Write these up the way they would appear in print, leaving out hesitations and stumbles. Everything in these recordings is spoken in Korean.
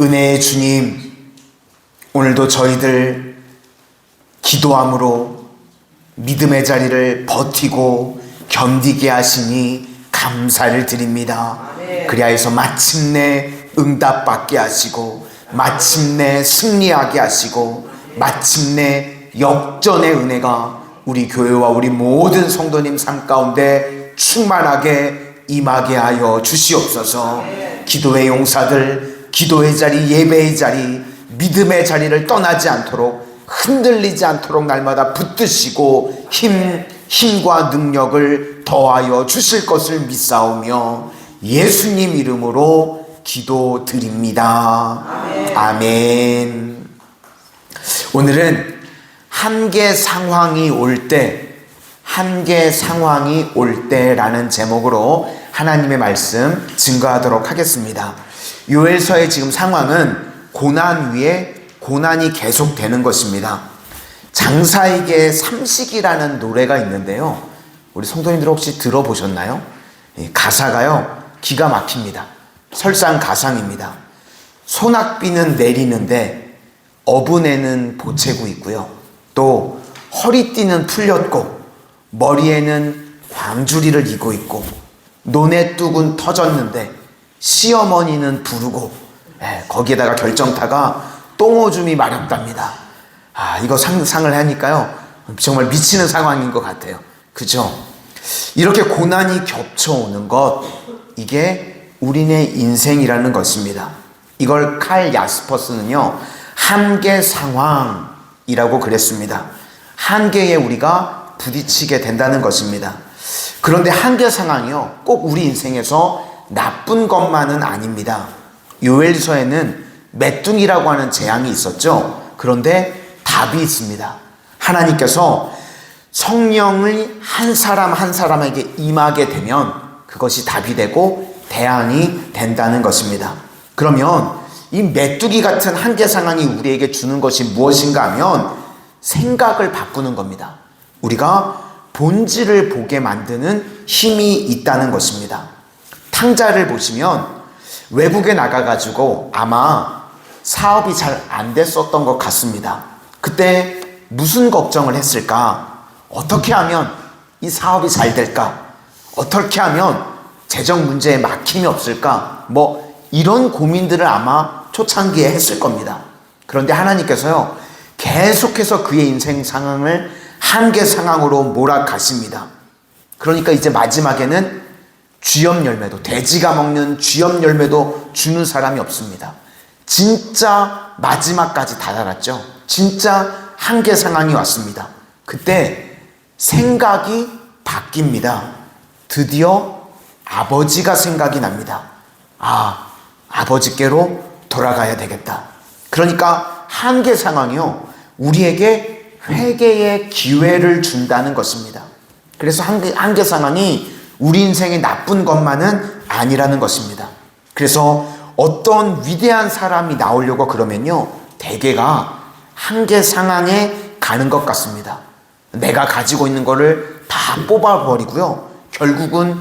은혜의 주님, 오늘도 저희들 기도함으로 믿음의 자리를 버티고 견디게 하시니 감사를 드립니다. 그리하여서 마침내 응답받게 하시고 마침내 승리하게 하시고 마침내 역전의 은혜가 우리 교회와 우리 모든 성도님 삶 가운데 충만하게 임하게 하여 주시옵소서. 기도의 용사들, 기도의 자리, 예배의 자리, 믿음의 자리를 떠나지 않도록, 흔들리지 않도록 날마다 붙드시고 힘과 능력을 더하여 주실 것을 믿사오며 예수님 이름으로 기도드립니다. 아멘. 아멘. 오늘은 한계 상황이 올 때, 한계 상황이 올 때라는 제목으로 하나님의 말씀 증거하도록 하겠습니다. 요엘서의 지금 상황은 고난 위에 고난이 계속되는 것입니다. 장사에게 삼식이라는 노래가 있는데요, 우리 성도님들 혹시 들어보셨나요? 가사가요 기가 막힙니다. 설상가상입니다. 소낙비는 내리는데 어부내는 보채고 있고요, 또 허리띠는 풀렸고 머리에는 광주리를 이고 있고 논의 뚝은 터졌는데 시어머니는 부르고, 거기에다가 결정타가 똥오줌이 마렵답니다. 이거 상상을 하니까요 정말 미치는 상황인 것 같아요. 그죠? 이렇게 고난이 겹쳐오는 것, 이게 우리네 인생이라는 것입니다. 이걸 칼 야스퍼스는요 한계 상황이라고 그랬습니다. 한계에 우리가 부딪히게 된다는 것입니다. 그런데 한계 상황이요 꼭 우리 인생에서 나쁜 것만은 아닙니다. 요엘서에는 메뚜기라고 하는 재앙이 있었죠. 그런데 답이 있습니다. 하나님께서 성령을 한 사람 한 사람에게 임하게 되면 그것이 답이 되고 대안이 된다는 것입니다. 그러면 이 메뚜기 같은 한계 상황이 우리에게 주는 것이 무엇인가 하면 생각을 바꾸는 겁니다. 우리가 본질을 보게 만드는 힘이 있다는 것입니다. 탕자를 보시면 외국에 나가가지고 아마 사업이 잘 안 됐었던 것 같습니다. 그때 무슨 걱정을 했을까? 어떻게 하면 이 사업이 잘 될까? 어떻게 하면 재정 문제에 막힘이 없을까? 이런 고민들을 아마 초창기에 했을 겁니다. 그런데 하나님께서요 계속해서 그의 인생 상황을 한계 상황으로 몰아가십니다. 그러니까 이제 마지막에는 쥐염 열매도, 돼지가 먹는 쥐염 열매도 주는 사람이 없습니다. 진짜 마지막까지 다다랐죠. 진짜 한계 상황이 왔습니다. 그때 생각이 바뀝니다. 드디어 아버지가 생각이 납니다. 아버지께로 돌아가야 되겠다. 그러니까 한계 상황이요 우리에게 회개의 기회를 준다는 것입니다. 그래서 한계 상황이 우리 인생의 나쁜 것만은 아니라는 것입니다. 그래서 어떤 위대한 사람이 나오려고 그러면요 대개가 한계 상황에 가는 것 같습니다. 내가 가지고 있는 거를 다 뽑아버리고요 결국은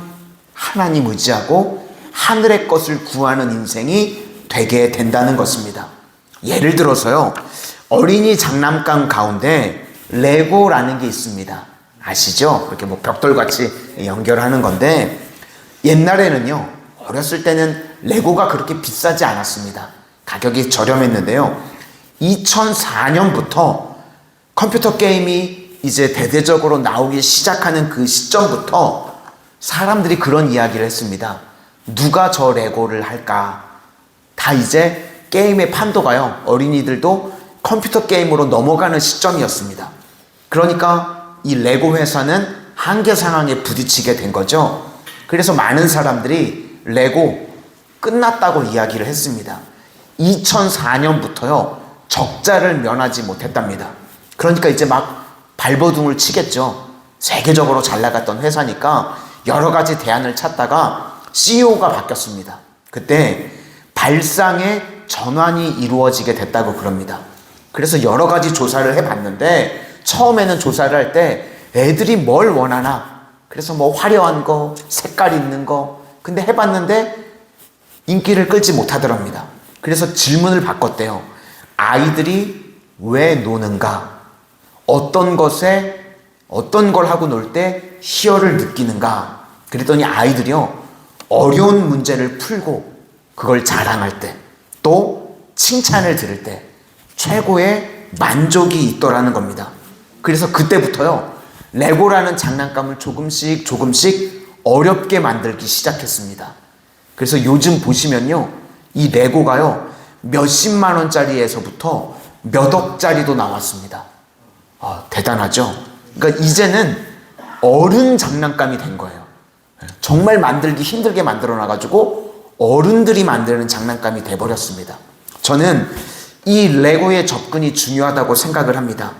하나님 의지하고 하늘의 것을 구하는 인생이 되게 된다는 것입니다. 예를 들어서요 어린이 장난감 가운데 레고라는 게 있습니다. 아시죠? 그렇게 벽돌같이 연결하는 건데, 옛날에는요 어렸을 때는 레고가 그렇게 비싸지 않았습니다. 가격이 저렴했는데요 2004년부터 컴퓨터 게임이 이제 대대적으로 나오기 시작하는 그 시점부터 사람들이 그런 이야기를 했습니다. 누가 저 레고를 할까? 다 이제 게임의 판도가요 어린이들도 컴퓨터 게임으로 넘어가는 시점이었습니다. 그러니까 이 레고 회사는 한계 상황에 부딪히게 된 거죠. 그래서 많은 사람들이 레고 끝났다고 이야기를 했습니다. 2004년부터요 적자를 면하지 못했답니다. 그러니까 이제 막 발버둥을 치겠죠. 세계적으로 잘 나갔던 회사니까 여러 가지 대안을 찾다가 CEO가 바뀌었습니다. 그때 발상의 전환이 이루어지게 됐다고 그럽니다. 그래서 여러 가지 조사를 해봤는데 처음에는 조사를 할 때 애들이 뭘 원하나, 그래서 화려한 거, 색깔 있는 거, 근데 해봤는데 인기를 끌지 못하더랍니다. 그래서 질문을 바꿨대요. 아이들이 왜 노는가? 어떤 걸 하고 놀 때 희열을 느끼는가? 그랬더니 아이들이요, 어려운 문제를 풀고 그걸 자랑할 때, 또 칭찬을 들을 때 최고의 만족이 있더라는 겁니다. 그래서 그때부터요, 레고라는 장난감을 조금씩 어렵게 만들기 시작했습니다. 그래서 요즘 보시면요, 이 레고가요, 몇십만 원짜리에서부터 몇 억짜리도 나왔습니다. 대단하죠? 그러니까 이제는 어른 장난감이 된 거예요. 정말 만들기 힘들게 만들어놔가지고 어른들이 만드는 장난감이 돼버렸습니다. 저는 이 레고의 접근이 중요하다고 생각을 합니다.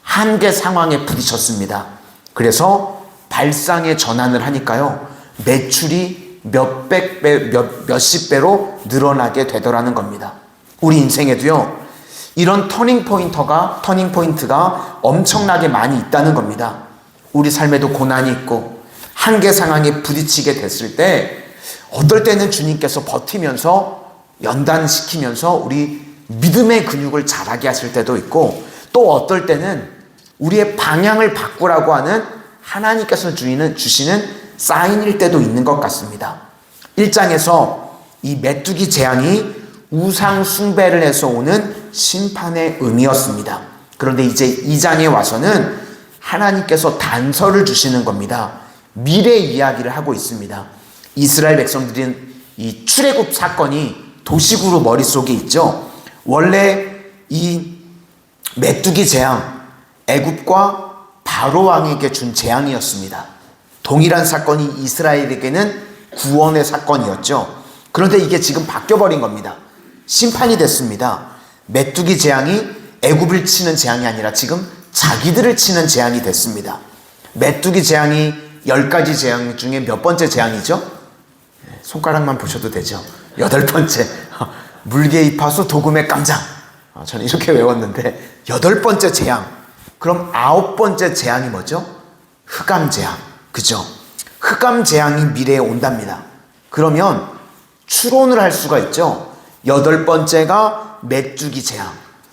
한계 상황에 부딪혔습니다. 그래서 발상의 전환을 하니까요, 매출이 몇백 배, 몇십 배로 늘어나게 되더라는 겁니다. 우리 인생에도요, 이런 터닝 포인트가 엄청나게 많이 있다는 겁니다. 우리 삶에도 고난이 있고 한계 상황에 부딪히게 됐을 때 어떨 때는 주님께서 버티면서 연단시키면서 우리 믿음의 근육을 자라게 하실 때도 있고, 또 어떨 때는 우리의 방향을 바꾸라고 하는 하나님께서 주시는 사인일 때도 있는 것 같습니다. 1장에서 이 메뚜기 재앙이 우상 숭배를 해서 오는 심판의 의미였습니다. 그런데 이제 2장에 와서는 하나님께서 단서를 주시는 겁니다. 미래 이야기를 하고 있습니다. 이스라엘 백성들은 이 출애굽 사건이 도식으로 머릿속에 있죠. 원래 이 메뚜기 재앙, 애굽과 바로 왕에게 준 재앙이었습니다. 동일한 사건이 이스라엘에게는 구원의 사건이었죠. 그런데 이게 지금 바뀌어버린 겁니다. 심판이 됐습니다. 메뚜기 재앙이 애굽을 치는 재앙이 아니라 지금 자기들을 치는 재앙이 됐습니다. 메뚜기 재앙이 10가지 재앙 중에 몇 번째 재앙이죠? 손가락만 보셔도 되죠. 8번째. 물개의 파수 도금의 깜장. 저는 이렇게 외웠는데 8번째 재앙. 그럼 9번째 재앙이 뭐죠? 흑암 재앙. 그죠? 흑암 재앙이 미래에 온답니다. 그러면 추론을 할 수가 있죠. 8번째가 메뚜기 재앙,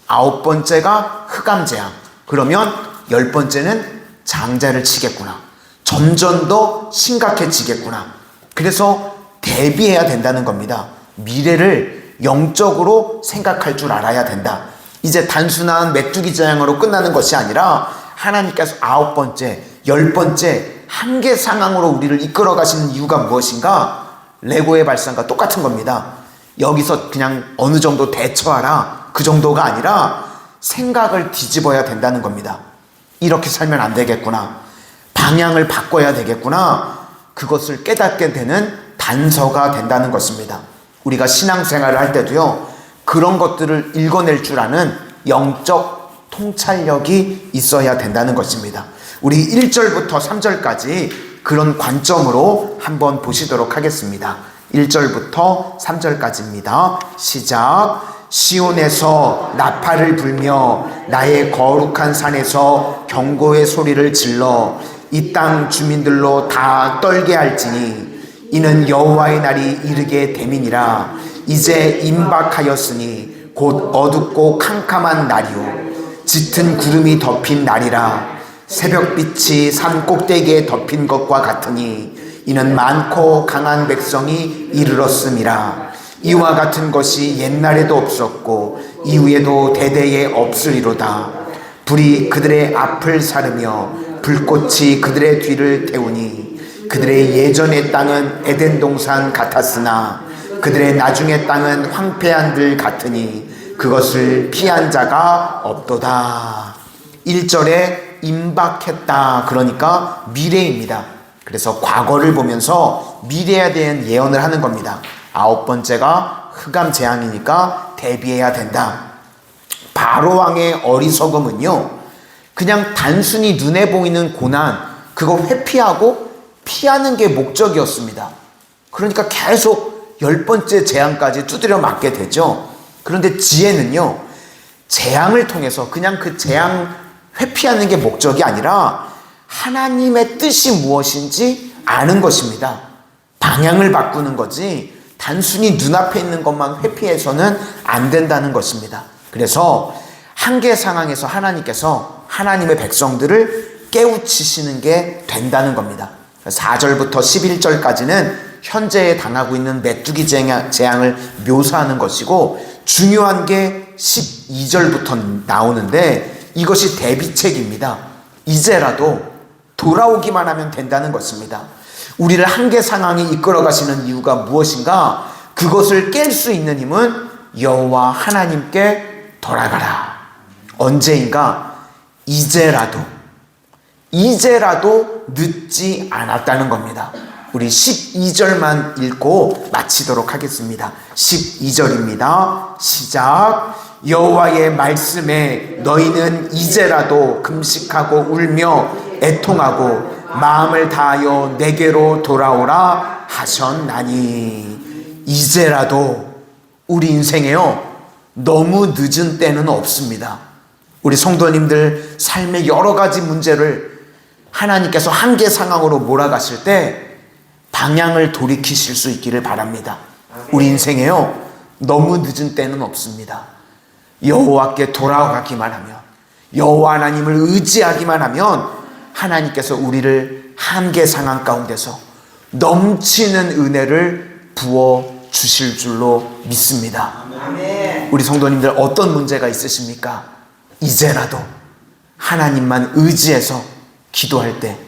9번째가 흑암 재앙. 그러면 10번째는 장자를 치겠구나. 점점 더 심각해지겠구나. 그래서 대비해야 된다는 겁니다. 미래를 영적으로 생각할 줄 알아야 된다. 이제 단순한 메뚜기 재앙으로 끝나는 것이 아니라 하나님께서 9번째, 10번째 한계 상황으로 우리를 이끌어 가시는 이유가 무엇인가? 레고의 발상과 똑같은 겁니다. 여기서 그냥 어느 정도 대처하라, 그 정도가 아니라 생각을 뒤집어야 된다는 겁니다. 이렇게 살면 안 되겠구나, 방향을 바꿔야 되겠구나, 그것을 깨닫게 되는 단서가 된다는 것입니다. 우리가 신앙생활을 할 때도요, 그런 것들을 읽어낼 줄 아는 영적 통찰력이 있어야 된다는 것입니다. 우리 1절부터 3절까지 그런 관점으로 한번 보시도록 하겠습니다. 1절부터 3절까지입니다. 시작. 시온에서 나팔을 불며 나의 거룩한 산에서 경고의 소리를 질러 이 땅 주민들로 다 떨게 할지니 이는 여호와의 날이 이르게 됨이니라. 이제 임박하였으니 곧 어둡고 캄캄한 날이요 짙은 구름이 덮인 날이라. 새벽빛이 산 꼭대기에 덮인 것과 같으니 이는 많고 강한 백성이 이르렀음이라. 이와 같은 것이 옛날에도 없었고 이후에도 대대에 없으리로다. 불이 그들의 앞을 사르며 불꽃이 그들의 뒤를 태우니 그들의 예전의 땅은 에덴 동산 같았으나 그들의 나중의 땅은 황폐한 들 같으니 그것을 피한 자가 없도다. 1절에 임박했다, 그러니까 미래입니다. 그래서 과거를 보면서 미래에 대한 예언을 하는 겁니다. 9번째가 흑암 재앙이니까 대비해야 된다. 바로 왕의 어리석음은요, 그냥 단순히 눈에 보이는 고난, 그거 회피하고 피하는 게 목적이었습니다. 그러니까 계속 10번째 재앙까지 두드려 맞게 되죠. 그런데 지혜는요, 재앙을 통해서 그냥 그 재앙 회피하는 게 목적이 아니라 하나님의 뜻이 무엇인지 아는 것입니다. 방향을 바꾸는 거지 단순히 눈앞에 있는 것만 회피해서는 안 된다는 것입니다. 그래서 한계 상황에서 하나님께서 하나님의 백성들을 깨우치시는 게 된다는 겁니다. 4절부터 11절까지는 현재 당하고 있는 메뚜기 재앙을 묘사하는 것이고, 중요한 게 12절부터 나오는데 이것이 대비책입니다. 이제라도 돌아오기만 하면 된다는 것입니다. 우리를 한계 상황에 이끌어 가시는 이유가 무엇인가? 그것을 깰 수 있는 힘은 여호와 하나님께 돌아가라. 언제인가? 이제라도 늦지 않았다는 겁니다. 우리 12절만 읽고 마치도록 하겠습니다. 12절입니다. 시작. 여호와의 말씀에 너희는 이제라도 금식하고 울며 애통하고 마음을 다하여 내게로 돌아오라 하셨나니. 이제라도 우리 인생에요, 너무 늦은 때는 없습니다. 우리 성도님들 삶의 여러 가지 문제를 하나님께서 한계 상황으로 몰아가실 때 방향을 돌이키실 수 있기를 바랍니다. 우리 인생에요, 너무 늦은 때는 없습니다. 여호와께 돌아가기만 하면, 여호와 하나님을 의지하기만 하면 하나님께서 우리를 한계 상황 가운데서 넘치는 은혜를 부어 주실 줄로 믿습니다. 우리 성도님들 어떤 문제가 있으십니까? 이제라도 하나님만 의지해서 기도할 때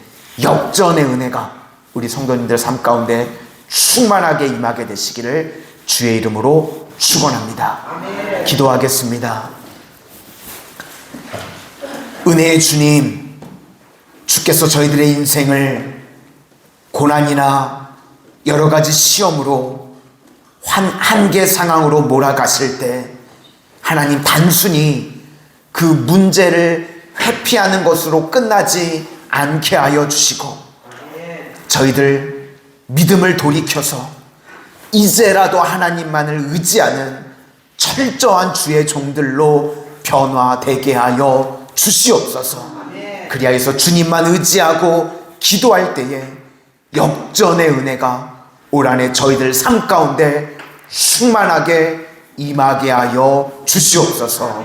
역전의 은혜가 우리 성도님들 삶 가운데 충만하게 임하게 되시기를 주의 이름으로 축원합니다. 기도하겠습니다. 은혜의 주님, 주께서 저희들의 인생을 고난이나 여러 가지 시험으로 한계 상황으로 몰아가실 때 하나님, 단순히 그 문제를 회피하는 것으로 끝나지 않게 하여 주시고, 저희들 믿음을 돌이켜서 이제라도 하나님만을 의지하는 철저한 주의 종들로 변화되게 하여 주시옵소서. 그리하여서 주님만 의지하고 기도할 때에 역전의 은혜가 올 한해 저희들 삶 가운데 충만하게 임하게 하여 주시옵소서.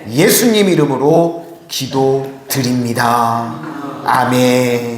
예수님 이름으로 기도드립니다. 아멘.